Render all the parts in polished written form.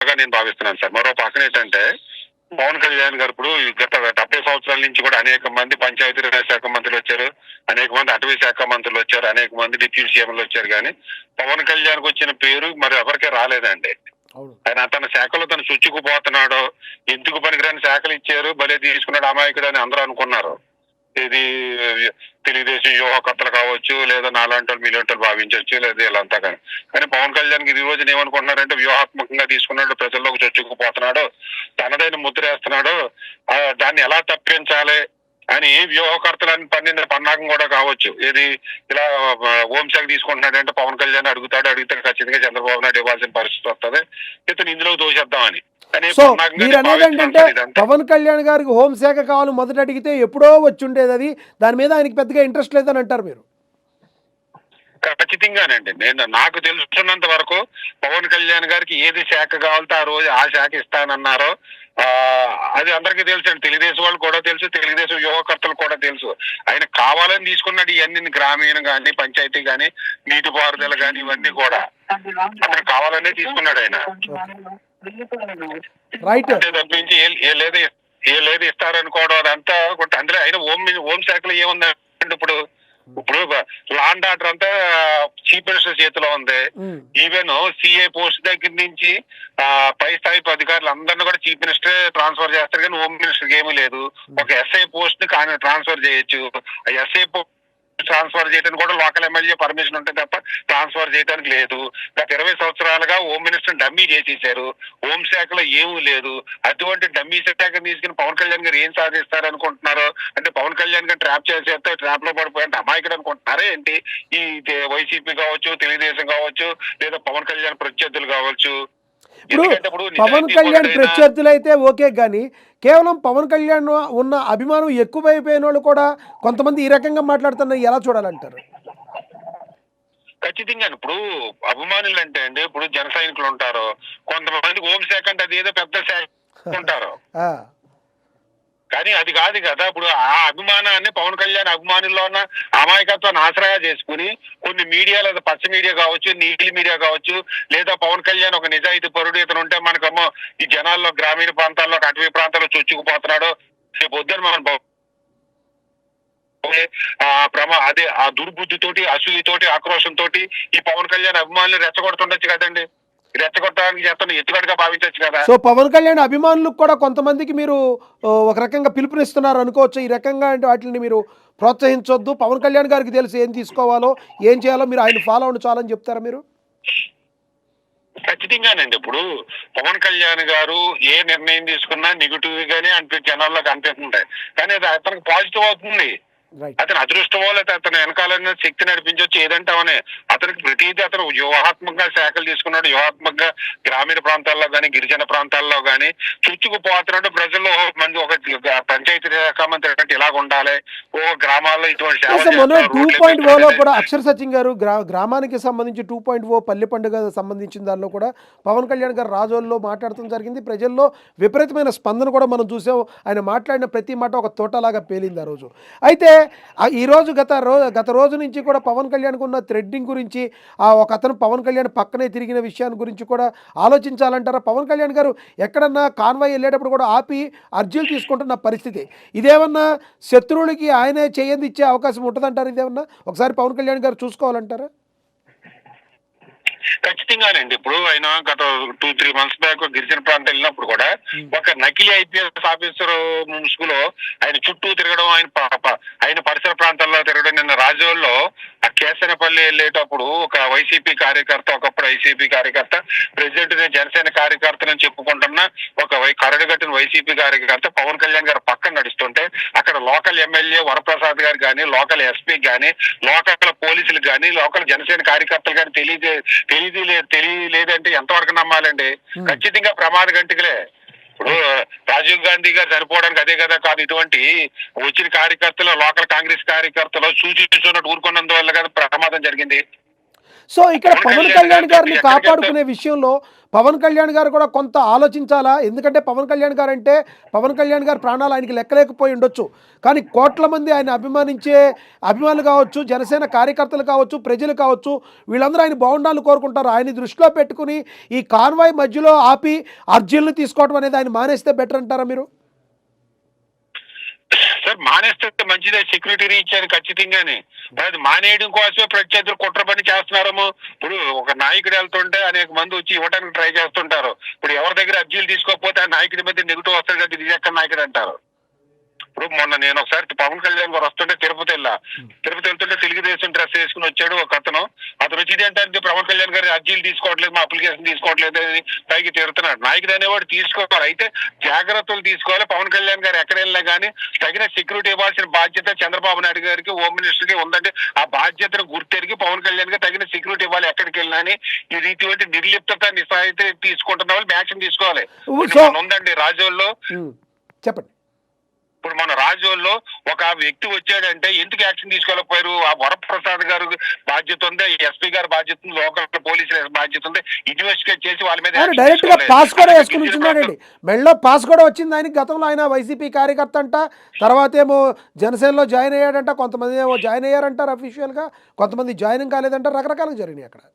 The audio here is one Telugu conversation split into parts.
నేను భావిస్తున్నాను సార్. మరో పక్కన ఏంటంటే పవన్ కళ్యాణ్ గారు ఇప్పుడు గత 70 సంవత్సరాల నుంచి కూడా అనేక మంది పంచాయతీరాజ్ శాఖ మంత్రులు వచ్చారు, అనేక మంది అటవీ శాఖ మంత్రులు వచ్చారు, అనేక మంది డిప్యూటీ సీఎంలు వచ్చారు. కానీ పవన్ కళ్యాణ్ కు వచ్చిన పేరు మరి ఎవరికీ రాలేదండి. ఆయన తన శాఖలో తను చుచ్చుకుపోతున్నాడు, ఎందుకు పనికిరాని శాఖలు ఇచ్చారు, భలే తీసుకున్నాడు అమాయకుడు అని అందరూ అనుకున్నారు. ఇది తెలుగుదేశం యువకర్తలు కావచ్చు, లేదా నాలాంటి వాళ్ళు మీలాంటి వాళ్ళు భావించవచ్చు, లేదా వీళ్ళంతా. కానీ పవన్ కళ్యాణ్ ఈ రోజున ఏమనుకుంటున్నారంటే వ్యూహాత్మకంగా తీసుకున్నాడు, ప్రజల్లోకి చొచ్చుకుపోతున్నాడు, తనదైన ముద్ర వేస్తున్నాడు, దాన్ని ఎలా తప్పించాలి అని వ్యూహకర్తలని పన్నిన పన్నాగం కూడా కావచ్చు. ఇది ఇలా హోంశాఖ తీసుకుంటున్నాడంటే పవన్ కళ్యాణ్ అడిగితే ఖచ్చితంగా చంద్రబాబు నాయుడు ఇవ్వాల్సిన పరిస్థితి వస్తుంది, ఇతను ఇందులో దోషేద్దామని. సో మీరు అనేది ఏంటంటే పవన్ కళ్యాణ్ గారికి హోంశాఖ కావాలి మొదట అడిగితే ఎప్పుడో వచ్చి ఉండేది, అది దాని మీద ఆయనకి పెద్దగా ఇంట్రెస్ట్ లేదని అంటారు మీరు? ఖచ్చితంగానండి. నాకు తెలుసున్నంత వరకు పవన్ కళ్యాణ్ గారికి ఏది శాఖ కావాలంటే ఆ రోజు ఆ శాఖ ఇస్తానన్నారో అది అందరికీ తెలుసు అండి. తెలుగుదేశం వాళ్ళు కూడా తెలుసు, తెలుగుదేశం యువకర్తలు కూడా తెలుసు. ఆయన కావాలని తీసుకున్నాడు ఇవన్నీ, గ్రామీణ గాని, పంచాయతీ గాని, నీటిపారుదల గాని, ఇవన్నీ కూడా అతను కావాలనే తీసుకున్నాడు ఆయన. అంతే తప్పించి ఏ లేదు ఇస్తారనుకోవడం అదంతా. అందులో ఆయన హోం శాఖలో ఏముందంటే ఇప్పుడు లా అండ్ ఆర్డర్ అంతా చీఫ్ మినిస్టర్ చేతిలో ఉంది. ఈవెన్ సిఐ పోస్ట్ దగ్గర నుంచి పై స్థాయి అధికారులు అందరినీ కూడా చీఫ్ మినిస్టర్ ట్రాన్స్ఫర్ చేస్తారు, కానీ హోమ్ మినిస్టర్ ఏమీ లేదు. ఒక ఎస్ఐ పోస్ట్ ని కానీ ట్రాన్స్ఫర్ చేయొచ్చు. ఆ ఎస్ఐ ట్రాన్స్ఫర్ చేయడానికి కూడా లోకల్ ఎమ్మెల్యే పర్మిషన్ ఉంటే తప్ప ట్రాన్స్ఫర్ చేయడానికి లేదు. గత 20 సంవత్సరాలుగా హోమ్ మినిస్టర్ డమ్మీ చేసేసారు, హోం శాఖలో ఏమీ లేదు. అటువంటి డమ్మీ శాఖ తీసుకుని పవన్ కళ్యాణ్ గారు ఏం సాధిస్తారు అనుకుంటున్నారు? అంటే పవన్ కళ్యాణ్ గారు ట్రాప్ చేసేస్తే ట్రాప్ లో పడిపోయింటే అమాయకుడు అనుకుంటున్నారా ఏంటి? ఈ వైసీపీ కావచ్చు, తెలుగుదేశం కావచ్చు, లేదా పవన్ కళ్యాణ్ ప్రత్యర్థులు కావచ్చు. ఇప్పుడు పవన్ కళ్యాణ్ ప్రత్యర్థులు అయితే ఓకే, కానీ కేవలం పవన్ కళ్యాణ్ ఉన్న అభిమానం ఎక్కువైపోయిన వాళ్ళు కూడా కొంతమంది ఈ రకంగా మాట్లాడుతున్నారు, ఎలా చూడాలంటారు? ఖచ్చితంగా ఇప్పుడు అభిమానులు అంటే అండి, ఇప్పుడు జన సైనికులు ఉంటారు, కొంతమంది హోంశాఖ అంటే అది ఏదో పెద్ద శాఖ ఉంటారు, కానీ అది కాదు కదా. ఇప్పుడు ఆ అభిమానాన్ని పవన్ కళ్యాణ్ అభిమానుల్లో ఉన్న అమాయకత్వాన్ని ఆసరాగా చేసుకుని కొన్ని మీడియా, లేదా పచ్చ మీడియా కావచ్చు, నీలి మీడియా కావచ్చు, లేదా పవన్ కళ్యాణ్ ఒక నిజాయితీ పరుడు ఇతను ఉంటే మనకమ్మో ఈ జనాల్లో గ్రామీణ ప్రాంతాల్లో, అటవీ ప్రాంతాల్లో చొచ్చుకుపోతున్నాడు, రేపు వద్దని మనం అదే ఆ దుర్బుద్ధితోటి, అసూయతోటి, ఆక్రోషంతో ఈ పవన్ కళ్యాణ్ అభిమానులు రెచ్చగొడుతుండొచ్చు కదండి. రెచ్చగొట్టడానికి చేస్తున్న ఎత్తుగడగా భావించవచ్చు కదా. సో పవన్ కళ్యాణ్ అభిమానులకు కూడా కొంతమందికి మీరు ఒక రకంగా పిలుపునిస్తున్నారు అనుకోవచ్చు. ఈ రకంగా అంటే వాటిని మీరు ప్రోత్సహించొద్దు, పవన్ కళ్యాణ్ గారికి తెలుసు ఏం తీసుకోవాలో ఏం చేయాలో, మీరు ఆయన ఫాలో అవ్వండి చాలని చెప్తారా మీరు? ఖచ్చితంగానండి. ఇప్పుడు పవన్ కళ్యాణ్ గారు ఏ నిర్ణయం తీసుకున్నా నెగిటివ్ గానే జనాల్లోకి అనిపిస్తుంది, కానీ అది అతనికి పాజిటివ్ అవుతుంది. అతను అదృష్టమో లేదా అతను వెనకాలన్న శక్తి నడిపించవచ్చు, ఏదంటే అవనే. అతనికి ప్రతిదీ అతను వ్యూహాత్మకంగా శాఖలు తీసుకున్నాడు, వ్యూహాత్మకంగా గ్రామీణ ప్రాంతాల్లో గానీ, గిరిజన ప్రాంతాల్లో గానీ చుచ్చుకుపోతున్నాడు. ప్రజల్లో మంది ఒక పంచాయతీ శాఖ మంత్రి అంటే ఇలాగ ఉండాలి, ఓ గ్రామాల్లో ఇటువంటి 2.0 కూడా అక్షర సచిన్ గారు గ్రామానికి సంబంధించి 2.0 పల్లె పండుగ సంబంధించిన దానిలో కూడా పవన్ కళ్యాణ్ గారు రాజోల్లో మాట్లాడటం జరిగింది. ప్రజల్లో విపరీతమైన స్పందన కూడా మనం చూసాం. ఆయన మాట్లాడిన ప్రతి మాట ఒక తోటలాగా పేలింది ఆ రోజు. అయితే ఈరోజు గత రోజు నుంచి కూడా పవన్ కళ్యాణ్కు ఉన్న థ్రెడ్డింగ్ గురించి, ఒక అతను పవన్ కళ్యాణ్ పక్కనే తిరిగిన విషయాన్ని గురించి కూడా ఆలోచించాలంటారా? పవన్ కళ్యాణ్ గారు ఎక్కడన్నా కాన్వాయ్ వెళ్ళేటప్పుడు కూడా ఆపి అర్జీలు తీసుకుంటున్న పరిస్థితి, ఇదేమన్నా శత్రువులకి ఆయనే చేయంది ఇచ్చే అవకాశం ఉంటుందంటారు? ఇదేమన్నా ఒకసారి పవన్ కళ్యాణ్ గారు చూసుకోవాలంటారా? ఖచ్చితంగానండి. ఇప్పుడు ఆయన గత 2-3 మంత్స్ బ్యాక్ గిరిజన ప్రాంతం వెళ్ళినప్పుడు కూడా ఒక నకిలీ ఐపీఎస్ ఆఫీసర్ ముసుగులో ఆయన చుట్టూ తిరగడం, ఆయన పరిసర ప్రాంతాల్లో తిరగడం. నిన్న రాజోల్లో ఆ కేసనపల్లి వెళ్ళేటప్పుడు ఒక వైసీపీ కార్యకర్త, ఒకప్పుడు వైసీపీ కార్యకర్త, ప్రెసిడెంట్ జనసేన కార్యకర్తని చెప్పుకుంటున్న ఒక కరడుగట్టిన వైసీపీ కార్యకర్త పవన్ కళ్యాణ్ గారు పక్కన నడుస్తుంటే అక్కడ లోకల్ ఎమ్మెల్యే వరప్రసాద్ గారు కానీ, లోకల్ ఎస్పీ కానీ, లోకల్ పోలీసులు కానీ, లోకల్ జనసేన కార్యకర్తలు కానీ తెలియలేదంటే ఎంతవరకు నమ్మాలండి? ఖచ్చితంగా ప్రమాద గంటికలే. ఇప్పుడు రాజీవ్ గాంధీ గారు చనిపోవడానికి అదే కదా కాదు, ఇటువంటి వచ్చిన కార్యకర్తలు, లోకల్ కాంగ్రెస్ కార్యకర్తలు సూచించున్నట్టు ఊరుకున్నందువల్ల కదా ప్రమాదం జరిగింది. సో ఇక్కడ పవన్ కళ్యాణ్ గారిని కాపాడుకునే విషయంలో పవన్ కళ్యాణ్ గారు కూడా కొంత ఆలోచించాలా? ఎందుకంటే పవన్ కళ్యాణ్ గారు అంటే పవన్ కళ్యాణ్ గారి ప్రాణాలు ఆయనకి లెక్కలేకపోయి ఉండొచ్చు. కానీ కోట్ల మంది ఆయన అభిమానించే అభిమానులు కావచ్చు, జనసేన కార్యకర్తలు కావచ్చు, ప్రజలు కావచ్చు, వీళ్ళందరూ ఆయన బాగుండాలని కోరుకుంటారు. ఆయన్ని దృష్టిలో పెట్టుకుని ఈ కాన్వాయ్ మధ్యలో ఆపి అర్జీలను తీసుకోవడం అనేది ఆయన మానేస్తే బెటర్ అంటారా మీరు? సార్ మానేస్తే మంచిదే, సెక్యూరిటీ రీచ్ అని ఖచ్చితంగానే. అది మానేయడం కోసమే ప్రత్యర్థులు కుట్ర పని చేస్తున్నారేమో. ఇప్పుడు ఒక నాయకుడు వెళ్తుంటే అనేక మంది వచ్చి ఇవ్వడానికి ట్రై చేస్తుంటారు. ఇప్పుడు ఎవరి దగ్గర అర్జీలు తీసుకోకపోతే ఆ నాయకుడి మీద నెగిటివ్ వస్తుంది కదా, ఇది ఎక్కడ నాయకుడు అంటారు. ఇప్పుడు మొన్న నేను ఒకసారి పవన్ కళ్యాణ్ గారు వస్తుంటే తిరుపతి వెళ్తుంటే తెలుగుదేశం డ్రెస్ వేసుకుని వచ్చాడు ఒక అతను వచ్చి ఇదేంటంటే పవన్ కళ్యాణ్ గారి అర్జీలు తీసుకోవట్లేదు, మా అప్లికేషన్ తీసుకోవట్లేదు అని పైకి తిరుగుతున్నాడు. నాయకుడు అనేవాడు తీసుకోవాలి, అయితే జాగ్రత్తలు తీసుకోవాలి. పవన్ కళ్యాణ్ గారు ఎక్కడ వెళ్ళినా కానీ తగిన సెక్యూరిటీ ఇవ్వాల్సిన బాధ్యత చంద్రబాబు నాయుడు గారికి, హోమ్ మినిస్టర్ కి ఉందంటే ఆ బాధ్యతను గుర్తెరిగి పవన్ కళ్యాణ్ గారు తగిన సెక్యూరిటీ ఇవ్వాలి ఎక్కడికి వెళ్ళినా అని. ఇటువంటి నిర్లిప్తత నిస్సాయితే తీసుకుంటున్న వాళ్ళు యాక్షన్ తీసుకోవాలి. ఉందండి రాజోల్లో, చెప్పండి. ఇప్పుడు మన రాజోల్లో ఒక వ్యక్తి వచ్చాడంటే ఎందుకు యాక్షన్ తీసుకోలేకపోయారు? ఆ వరప్రసాద్ గారు బాధ్యత ఉంది, ఎస్పీ గారు బాధ్యత ఉంది, లోకల్ పోలీసుల బాధ్యత ఉంది. ఇన్వెస్టిగేట్ చేసి వాళ్ళ మీద డైరెక్ట్ గా పాస్ కూడా వేసుకుని ఉంచున్నాడండి. మెడలో పాస్ కూడా వచ్చింది ఆయనకి. గతంలో ఆయన వైసీపీ కార్యకర్త అంట, తర్వాత ఏమో జనసేనలో జాయిన్ అయ్యాడంట, కొంతమంది ఏమో జాయిన్ అయ్యారంటారు అఫీషియల్ గా, కొంతమంది జాయిన్ కాలేదంటారు, రకరకాలుగా జరిగినాయి అక్కడ.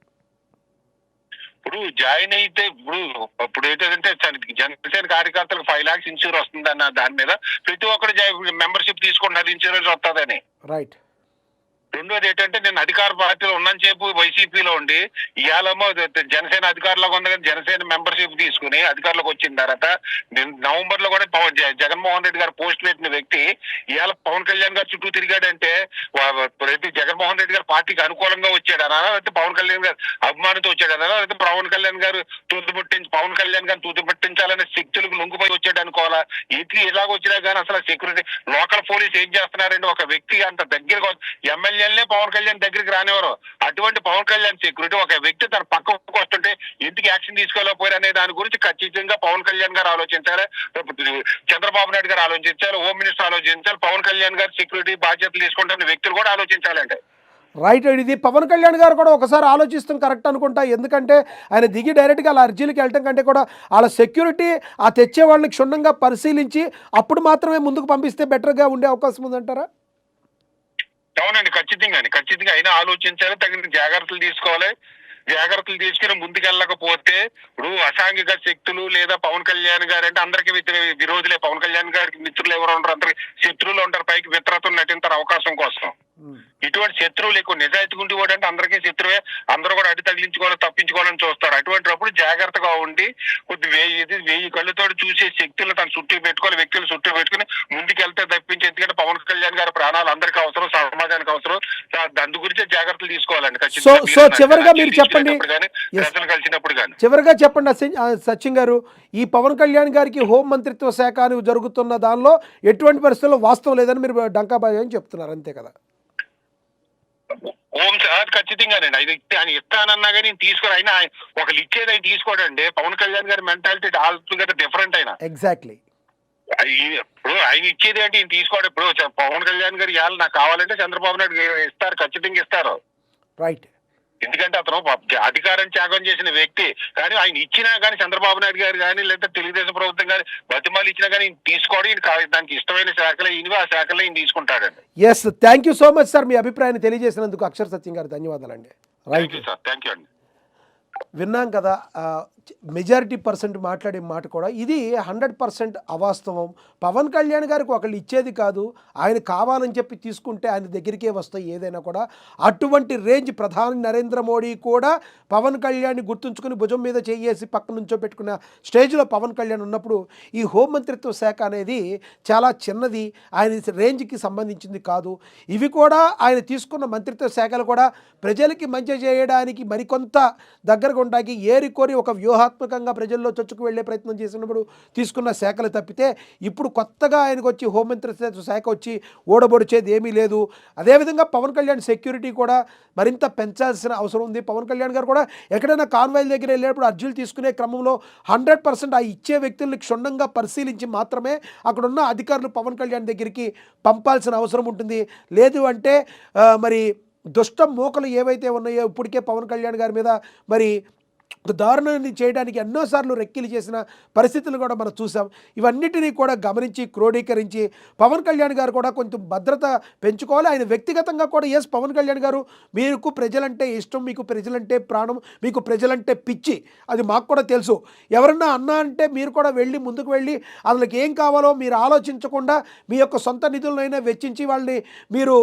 ఇప్పుడు జాయిన్ అయితే ఇప్పుడు ఏంటంటే జనసేన కార్యకర్తలకు 5 lakhs ఇన్సూరెన్స్ వస్తుందన్న దాని మీద ప్రతి ఒక్కరు మెంబర్షిప్ తీసుకుంటున్నారు, ఇన్సూరెన్స్ వస్తుందని. రైట్. రెండోది ఏంటంటే నేను అధికార పార్టీలో ఉన్నాను చెప్పు వైసీపీలో ఉండి ఇవాళమో జనసేన అధికారంలోకి ఉంది కానీ జనసేన మెంబర్షిప్ తీసుకుని అధికారంలోకి వచ్చిన తర్వాత నవంబర్ లో కూడా జగన్మోహన్ రెడ్డి గారు పోస్ట్ పెట్టిన వ్యక్తి ఇవాళ పవన్ కళ్యాణ్ గారు చుట్టూ తిరిగాడంటే ప్రతి జగన్మోహన్ రెడ్డి గారు పార్టీకి అనుకూలంగా వచ్చాడనా, లేకపోతే పవన్ కళ్యాణ్ గారు అభిమానితో వచ్చాడనా, లేకపోతే పవన్ కళ్యాణ్ గారు పవన్ కళ్యాణ్ గారు తుదిపట్టించాలనే శక్తులకు లొంగిపోయి వచ్చాడు అనుకోవాలా? ఇది ఇలాగ వచ్చినా కానీ అసలు సెక్యూరిటీ లోకల్ పోలీస్ ఏం చేస్తున్నారండి? ఒక వ్యక్తి అంత దగ్గరగా ఎమ్మెల్యే పవన్ కళ్యాణ్ దగ్గరికి రానివారు. అటువంటి పవన్ కళ్యాణ్ సెక్యూరిటీ ఒక వ్యక్తి తన పక్కకు వస్తుంటే ఎందుకు యాక్షన్ తీసుకోలేకపోయారు అనే దాని గురించి ఖచ్చితంగా పవన్ కళ్యాణ్ గారు ఆలోచించాలి, చంద్రబాబు నాయుడు గారు ఆలోచించాలి, హోమ్ మినిస్టర్ ఆలోచించాలి, పవన్ కళ్యాణ్ గారు సెక్యూరిటీ బాధ్యతలు తీసుకుంటున్న వ్యక్తులు కూడా ఆలోచించాలండి. రైట్. ఇది పవన్ కళ్యాణ్ గారు కూడా ఒకసారి ఆలోచిస్తాం కరెక్ట్ అనుకుంటా. ఎందుకంటే ఆయన దిగి డైరెక్ట్గా అలా అర్జీలకు వెళ్ళటం కంటే కూడా వాళ్ళ సెక్యూరిటీ ఆ తెచ్చే వాళ్ళని క్షుణ్ణంగా పరిశీలించి అప్పుడు మాత్రమే ముందుకు పంపిస్తే బెటర్గా ఉండే అవకాశం ఉందంటారా? అవునండి, ఖచ్చితంగా అయినా ఆలోచించాలి, తగిన జాగ్రత్తలు తీసుకోవాలి. జాగ్రత్తలు తీసుకుని ముందుకెళ్ళకపోతే ఇప్పుడు అసాంఘిక శక్తులు లేదా పవన్ కళ్యాణ్ గారు అంటే అందరికి విరోధులే. పవన్ కళ్యాణ్ గారికి మిత్రులు ఎవరు ఉంటారు? అందరికి శత్రువులు ఉంటారు, పైకి మిత్రత్వం నటింటారు అవకాశం కోసం. ఇటువంటి శత్రువులు ఎక్కువ నిజాయితీ ఉండి కూడా అంటే అందరికీ శత్రువే, అందరూ కూడా అడ్డు తగిలించుకోవాలని తప్పించుకోవాలని చూస్తారు. అటువంటిప్పుడు జాగ్రత్తగా ఉండి కొద్ది 1000 కళ్ళతో చూసే శక్తులను తన చుట్టూ పెట్టుకోవాలి, వ్యక్తులు చుట్టూ పెట్టుకుని ముందుకెళ్తే తప్పించి. ఎందుకంటే పవన్ కళ్యాణ్ గారి ప్రాణాలు అందరికీ అవసరం, సమాజానికి అవసరం. దాని గురించి జాగ్రత్తలు తీసుకోవాలండి ఖచ్చితంగా. చివరిగా మీరు చెప్పండి, ప్రజలు కలిసినప్పుడు కానీ చివరిగా చెప్పండి సచిన్ గారు, ఈ పవన్ కళ్యాణ్ గారికి హోం మంత్రిత్వ శాఖ అని జరుగుతున్న దానిలో ఎటువంటి పరిస్థితుల్లో వాస్తవం లేదని మీరు డంకాబాయ్ అని చెప్తున్నారు, అంతే కదా? హోమ్ ఖచ్చితంగానండి. ఆయన ఇస్తానన్నా కానీ తీసుకోరు. అయినా ఒకళ్ళు ఇచ్చేది ఆయన తీసుకోడండి. పవన్ కళ్యాణ్ గారి మెంటాలిటీ ఆల్టుగెదర్ డిఫరెంట్. అయినా ఎగ్జాక్ట్లీ ఇప్పుడు ఆయన ఇచ్చేది అంటే ఈయన తీసుకోవడం. ఇప్పుడు పవన్ కళ్యాణ్ గారు ఇవాళ నాకు కావాలంటే చంద్రబాబు నాయుడు ఇస్తారు, ఖచ్చితంగా ఇస్తారు. రైట్. ఎందుకంటే అతను అధికారం త్యాగం చేసిన వ్యక్తి. కానీ ఆయన ఇచ్చినా కానీ చంద్రబాబు నాయుడు గారు కానీ లేదా తెలుగుదేశం ప్రభుత్వం కానీ బతిమాలు ఇచ్చినా కానీ తీసుకోవడం దానికి ఇష్టమైన శాఖలో ఈయన ఆ శాఖలో ఈయన తీసుకుంటాడండి. Yes, thank you so much sir, మీ అభిప్రాయాన్ని తెలియజేసినందుకు అక్షర్ సత్యం గారు ధన్యవాదాలండి. రైట్ సార్, థ్యాంక్ యూ అండి. విన్నాం కదా, మెజారిటీ పర్సెంట్ మాట్లాడే మాట కూడా ఇది 100% అవాస్తవం. పవన్ కళ్యాణ్ గారికి ఒకళ్ళు ఇచ్చేది కాదు, ఆయన కావాలని చెప్పి తీసుకుంటే ఆయన దగ్గరికే వస్తాయి ఏదైనా కూడా. అటువంటి రేంజ్ ప్రధాని నరేంద్ర మోడీ కూడా పవన్ కళ్యాణ్ని గుర్తుంచుకుని భుజం మీద చేయేసి పక్క నుంచో పెట్టుకున్న స్టేజ్లో పవన్ కళ్యాణ్ ఉన్నప్పుడు ఈ హోంమంత్రిత్వ శాఖ అనేది చాలా చిన్నది, ఆయన రేంజ్కి సంబంధించింది కాదు. ఇవి కూడా ఆయన తీసుకున్న మంత్రిత్వ శాఖలు కూడా ప్రజలకి మంచి చేయడానికి మరికొంత దగ్గరగా ఉంటాయి. ఏరికోరి ఒక వ్యూహాత్మకంగా ప్రజల్లో చొచ్చుకు వెళ్లే ప్రయత్నం చేసినప్పుడు తీసుకున్న శాఖలు తప్పితే ఇప్పుడు కొత్తగా ఆయనకు వచ్చి హోంమంత్రిత్వ శాఖ వచ్చి ఓడబొడిచేది ఏమీ లేదు. అదేవిధంగా పవన్ కళ్యాణ్ సెక్యూరిటీ కూడా మరింత పెంచాల్సిన అవసరం ఉంది. పవన్ కళ్యాణ్ గారు కూడా ఎక్కడైనా కాన్వాయిల దగ్గర వెళ్ళేటప్పుడు అర్జీలు తీసుకునే క్రమంలో 100% ఆ ఇచ్చే వ్యక్తుల్ని క్షుణ్ణంగా పరిశీలించి మాత్రమే అక్కడున్న అధికారులు పవన్ కళ్యాణ్ దగ్గరికి పంపాల్సిన అవసరం ఉంటుంది. లేదు అంటే మరి దుష్ట మూకలు ఏవైతే ఉన్నాయో ఇప్పటికే పవన్ కళ్యాణ్ గారి మీద మరి ఒక దారుణాన్ని చేయడానికి ఎన్నోసార్లు రెక్కిలు చేసిన పరిస్థితులు కూడా మనం చూసాం. ఇవన్నిటినీ కూడా గమనించి, క్రోడీకరించి పవన్ కళ్యాణ్ గారు కూడా కొంచెం భద్రత పెంచుకోవాలి. ఆయన వ్యక్తిగతంగా కూడా పవన్ కళ్యాణ్ గారు మీకు ప్రజలంటే ఇష్టం, మీకు ప్రజలంటే ప్రాణం, మీకు ప్రజలంటే పిచ్చి. అది మాకు కూడా తెలుసు. ఎవరన్నా అన్నా అంటే మీరు కూడా వెళ్ళి ముందుకు వెళ్ళి వాళ్ళకి ఏం కావాలో మీరు ఆలోచించకుండా మీ యొక్క సొంత నిధులనైనా వెచ్చించి వాళ్ళని మీరు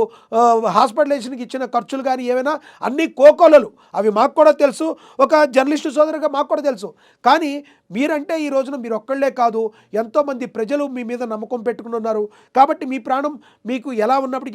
హాస్పిటలైజేషన్‌కి ఇచ్చిన ఖర్చులు గానీ ఏవైనా అన్నీ కోకొల్లలు. అవి మాకు కూడా తెలుసు. ఒక జర్నలిస్టు సోదరుడిగా మాకు కూడా తెలుసు. కానీ మీరంటే ఈ రోజున మీరొక్కళ్ళే కాదు, ఎంతోమంది ప్రజలు మీ మీద నమ్మకం పెట్టుకొని ఉన్నారు. కాబట్టి మీ ప్రాణం మీకు ఎలా ఉన్నప్పటికీ